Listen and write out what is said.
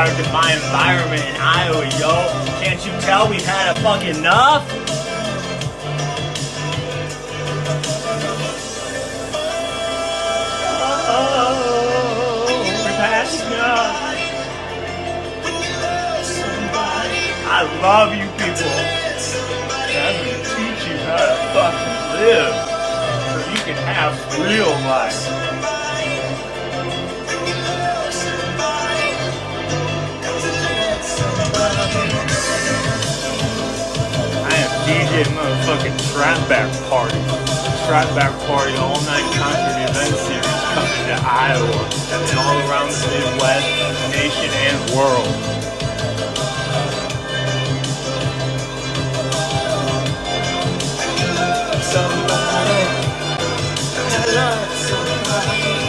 part of my environment in Iowa, yo. Can't you tell we've had a fucking enough? Oh, we've had enough. I love you people. I'm gonna teach you how to fucking live so you can have real life. I am DJ motherfucking Trapback Party. Trapback Party all-night concert event series coming to Iowa and all around the Midwest, nation, and world. Somebody, I love somebody.